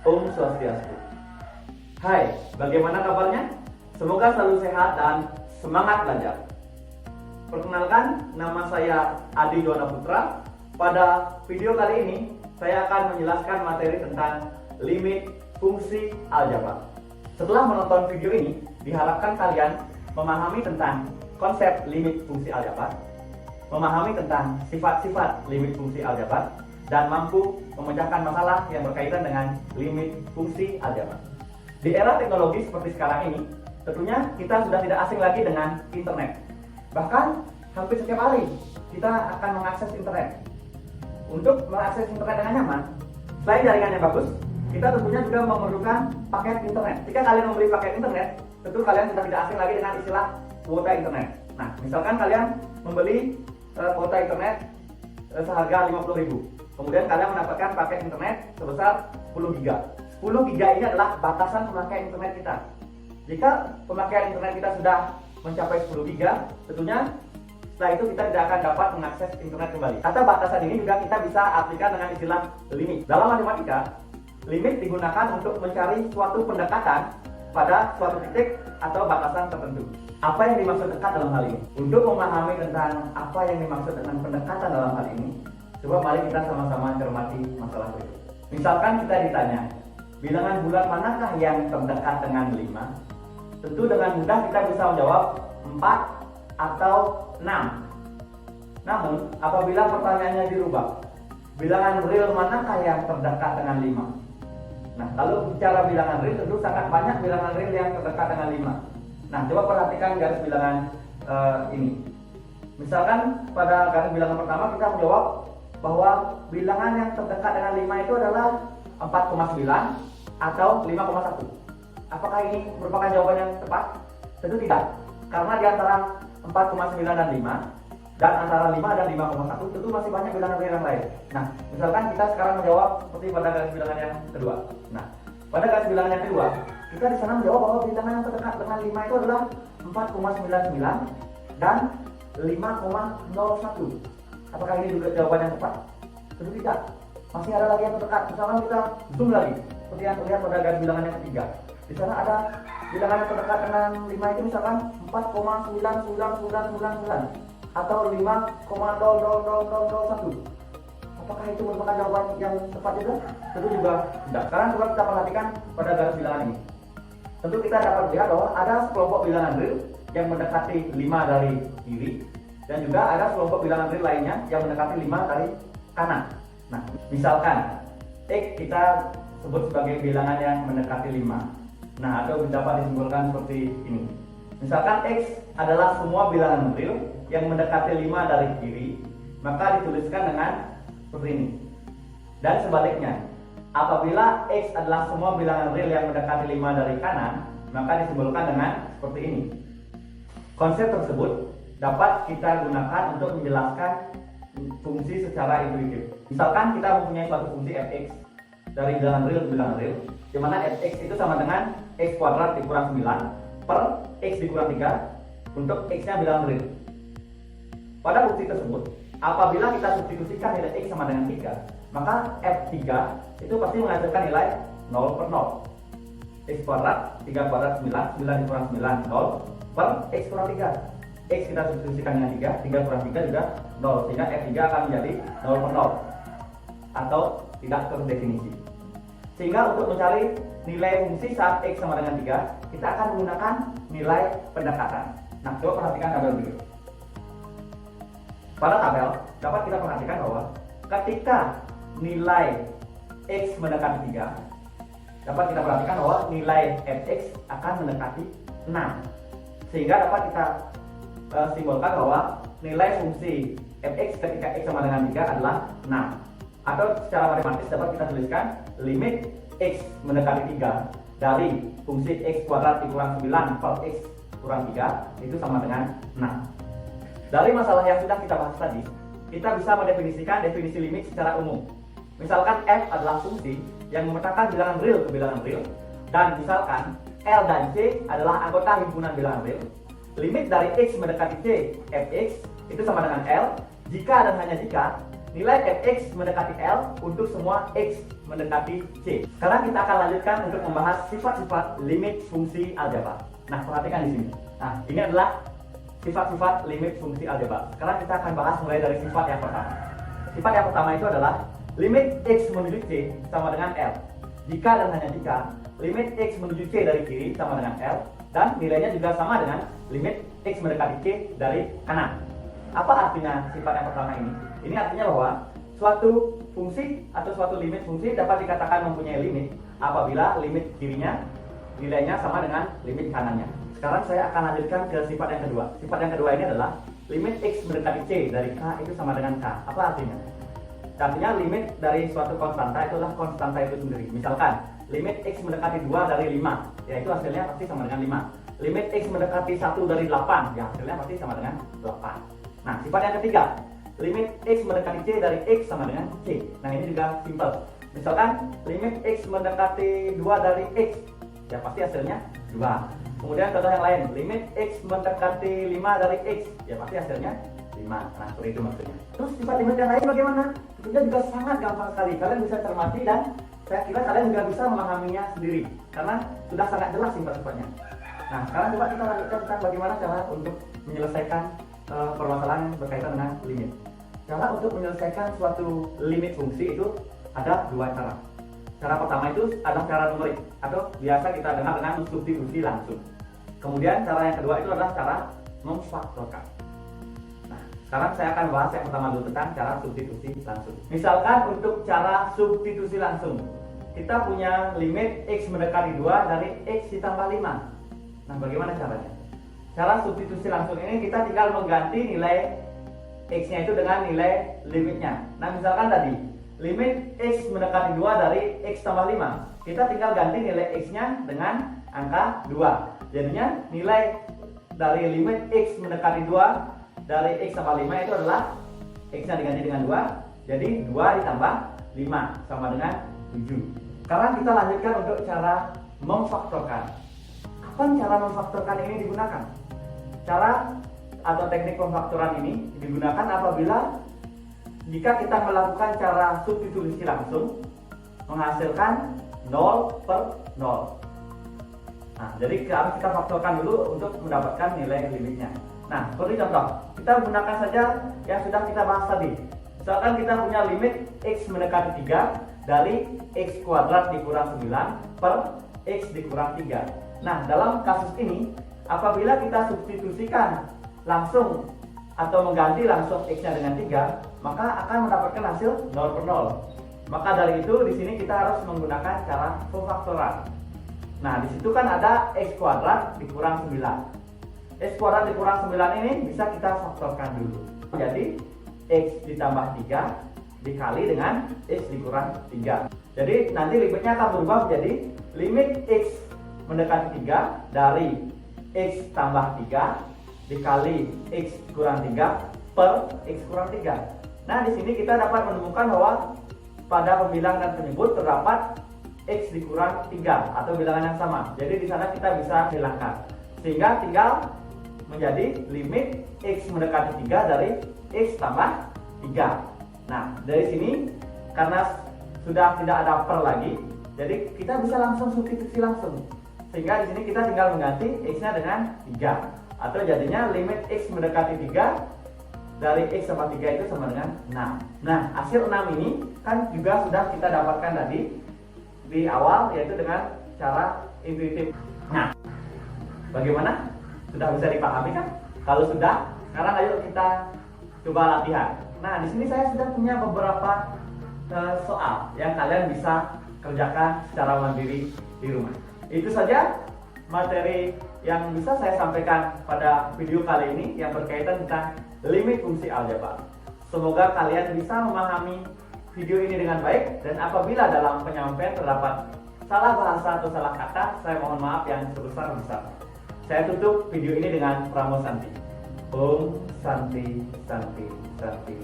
Om Swastiastu. Hai, bagaimana kabarnya? Semoga selalu sehat dan semangat belajar. Perkenalkan, nama saya Adi Dona Putra. Pada video kali ini, saya akan menjelaskan materi tentang limit fungsi aljabar. Setelah menonton video ini, diharapkan kalian memahami tentang konsep limit fungsi aljabar, memahami tentang sifat-sifat limit fungsi aljabar, dan mampu memecahkan masalah yang berkaitan dengan limit fungsi aljabar. Di era teknologi seperti sekarang ini, tentunya kita sudah tidak asing lagi dengan internet. Bahkan hampir setiap hari kita akan mengakses internet. Untuk mengakses internet dengan nyaman, selain jaringan yang bagus, kita tentunya juga memerlukan paket internet. Jika kalian membeli paket internet, tentu kalian sudah tidak asing lagi dengan istilah kuota internet. Nah, misalkan kalian membeli kuota internet seharga 50.000. Kemudian kalian mendapatkan paket internet sebesar 10 GB. 10 GB ini adalah batasan pemakaian internet kita. Jika pemakaian internet kita sudah mencapai 10 GB, tentunya setelah itu kita tidak akan dapat mengakses internet kembali. Kata batasan ini juga kita bisa artikan dengan istilah limit. Dalam matematika, limit digunakan untuk mencari suatu pendekatan pada suatu titik atau batasan tertentu. Apa yang dimaksud dekat dalam hal ini? Untuk memahami tentang apa yang dimaksud dengan pendekatan dalam hal ini, coba mari kita sama-sama cermati masalah berikut. Misalkan kita ditanya, bilangan bulat manakah yang terdekat dengan 5? Tentu dengan mudah kita bisa menjawab 4 atau 6. Namun, apabila pertanyaannya dirubah, bilangan real manakah yang terdekat dengan 5? Nah, kalau bicara bilangan real, tentu sangat banyak bilangan real yang terdekat dengan 5. Nah, coba perhatikan garis bilangan ini. Misalkan pada garis bilangan pertama kita menjawab bahwa bilangan yang terdekat dengan 5 itu adalah 4,9 atau 5,1. Apakah ini merupakan jawaban yang tepat? Tentu tidak. Karena di antara 4,9 dan 5 dan antara 5 dan 5,1 tentu masih banyak bilangan real yang lain. Nah, misalkan kita sekarang menjawab seperti pada garis bilangan yang kedua. Nah, pada garis bilangan yang kedua, kita di sana menjawab bahwa bilangan yang terdekat dengan 5 itu adalah 4,99 dan 5,01. Apakah ini juga jawaban yang tepat? Tentu tidak. Masih ada lagi yang terdekat. Misalkan kita zoom lagi, seperti yang terlihat pada garis bilangan yang ketiga. Di sana ada bilangan yang terdekat dengan 5 itu misalkan 4,99999 atau 5,00001. Apakah itu merupakan jawaban yang tepat juga? Tentu juga tidak. Sekarang coba kita perhatikan pada garis bilangan ini. Tentu kita dapat lihat bahwa ada sekelompok bilangan real yang mendekati 5 dari kiri, dan juga ada sekelompok bilangan real lainnya yang mendekati 5 dari kanan. Nah, misalkan X kita sebut sebagai bilangan yang mendekati 5. Nah, atau dapat disimpulkan seperti ini. Misalkan X adalah semua bilangan real yang mendekati 5 dari kiri, maka dituliskan dengan seperti ini. Dan sebaliknya, apabila X adalah semua bilangan real yang mendekati 5 dari kanan, maka disimbolkan dengan seperti ini. Konsep tersebut dapat kita gunakan untuk menjelaskan fungsi secara intuitif. Misalkan kita mempunyai suatu fungsi fx dari bilangan real ke bilangan real, di mana fx itu sama dengan x kuadrat dikurang 9 per x dikurang 3 untuk x-nya bilangan real. Pada fungsi tersebut, apabila kita substitusikan nilai x sama dengan 3, maka f3 itu pasti menghasilkan nilai 0 per 0. X kuadrat 3 kuadrat 9, 9 dikurang 9 0 per x kurang 3. X kita substitusikan dengan 3, 3 kurang 3 juga 0, sehingga F3 akan menjadi 0 per 0 atau tidak terdefinisi. Sehingga untuk mencari nilai fungsi saat X sama dengan 3, kita akan menggunakan nilai pendekatan. Nah, coba perhatikan tabel berikut. Pada tabel dapat kita perhatikan bahwa ketika nilai X mendekati 3, dapat kita perhatikan bahwa nilai Fx akan mendekati 6. Sehingga dapat kita simbolkan bahwa nilai fungsi fx ketika x sama dengan 3 adalah 6. Atau secara matematis dapat kita tuliskan limit x mendekati 3 dari fungsi x kuadrat dikurang 9 per x kurang 3 itu sama dengan 6. Dari masalah yang sudah kita bahas tadi, kita bisa mendefinisikan definisi limit secara umum. Misalkan f adalah fungsi yang memetakan bilangan real ke bilangan real, dan misalkan L dan C adalah anggota himpunan bilangan real. Limit dari X mendekati C, Fx itu sama dengan L jika dan hanya jika nilai fx mendekati L untuk semua x mendekati C. Sekarang kita akan lanjutkan untuk membahas sifat-sifat limit fungsi aljabar. Nah, perhatikan di sini. Nah, ini adalah sifat-sifat limit fungsi aljabar. Sekarang kita akan bahas mulai dari sifat yang pertama. Sifat yang pertama itu adalah limit x menuju C sama dengan L. Jika dan hanya jika limit x menuju C dari kiri sama dengan L dan nilainya juga sama dengan limit x mendekati C dari kanan. Apa artinya sifat yang pertama ini? Ini artinya bahwa suatu fungsi atau suatu limit fungsi dapat dikatakan mempunyai limit apabila limit kirinya nilainya sama dengan limit kanannya. Sekarang saya akan lanjutkan ke sifat yang kedua. Sifat yang kedua ini adalah limit x mendekati C dari K itu sama dengan K. Apa artinya? Artinya limit dari suatu konstanta itu adalah konstanta itu sendiri. Misalkan limit x mendekati 2 dari 5, yaitu hasilnya pasti sama dengan 5. Limit x mendekati 1 dari 8, ya hasilnya pasti sama dengan 8. Nah, sifat yang ketiga, limit x mendekati C dari x sama dengan C. Nah, ini juga simple. Misalkan limit x mendekati 2 dari x, ya pasti hasilnya 2. Kemudian contoh yang lain, limit x mendekati 5 dari x, ya pasti hasilnya 5. Nah, seperti itu maksudnya. Terus sifat limit yang lain bagaimana? Tentunya juga sangat gampang sekali. Kalian bisa cermati dan saya kira kalian juga bisa memahaminya sendiri karena sudah sangat jelas sifat-sifatnya. Nah, sekarang coba kita lanjutkan tentang bagaimana cara untuk menyelesaikan permasalahan yang berkaitan dengan limit. Cara untuk menyelesaikan suatu limit fungsi itu ada dua cara. Cara pertama itu adalah cara numerik atau biasa kita dengar dengan substitusi langsung. Kemudian cara yang kedua itu adalah cara memfaktorkan. Nah, sekarang saya akan bahas yang pertama dulu tentang cara substitusi langsung. Misalkan untuk cara substitusi langsung, kita punya limit x mendekati 2 dari x ditambah 5. Nah, bagaimana caranya? Cara substitusi langsung ini kita tinggal mengganti nilai x-nya itu dengan nilai limitnya. Nah, misalkan tadi limit x mendekati 2 dari x tambah 5, kita tinggal ganti nilai x-nya dengan angka 2. Jadinya nilai dari limit x mendekati 2 dari x tambah 5 itu adalah x-nya diganti dengan 2, jadi 2 ditambah 5 sama dengan 7. Sekarang kita lanjutkan untuk cara memfaktorkan. Kapan cara memfaktorkan ini digunakan? Cara atau teknik pemfaktoran ini digunakan apabila jika kita melakukan cara substitusi langsung menghasilkan 0 per 0. Nah, jadi harus kita faktorkan dulu untuk mendapatkan nilai limitnya. Nah, seperti contoh, kita gunakan saja yang sudah kita bahas tadi. Misalkan kita punya limit x mendekati 3 dari x kuadrat dikurang 9 per x dikurang 3. Nah, dalam kasus ini apabila kita substitusikan langsung atau mengganti langsung x-nya dengan 3, maka akan mendapatkan hasil 0 per 0. Maka dari itu di sini kita harus menggunakan cara pemfaktoran. Nah, di situ kan ada x kuadrat dikurang 9. X kuadrat dikurang 9 ini bisa kita faktorkan dulu. Jadi x ditambah 3 dikali dengan x dikurang 3. Jadi nanti limitnya akan berubah menjadi limit x mendekati 3 dari x tambah 3 dikali x kurang 3 per x kurang 3. Nah, di sini kita dapat menemukan bahwa pada pembilang dan penyebut terdapat x dikurang 3 atau bilangan yang sama. Jadi di sana kita bisa hilangkan. Sehingga tinggal menjadi limit x mendekati 3 dari x tambah 3. Nah, dari sini karena sudah tidak ada per lagi, jadi kita bisa langsung substitusi langsung. Sehingga di sini kita tinggal mengganti x-nya dengan 3 atau jadinya limit x mendekati 3 dari x sama 3 itu sama dengan 6. Nah, hasil 6 ini kan juga sudah kita dapatkan tadi di awal, yaitu dengan cara intuitif. Nah, bagaimana? Sudah bisa dipahami kan? Kalau sudah, sekarang ayo kita coba latihan. Nah, di sini saya sudah punya beberapa soal yang kalian bisa kerjakan secara mandiri di rumah. Itu saja materi yang bisa saya sampaikan pada video kali ini yang berkaitan tentang limit fungsi aljabar. Semoga kalian bisa memahami video ini dengan baik, dan apabila dalam penyampaian terdapat salah bahasa atau salah kata, saya mohon maaf yang sebesar-besarnya. Saya tutup video ini dengan Pramo Santi. Om Santi Santi Santi.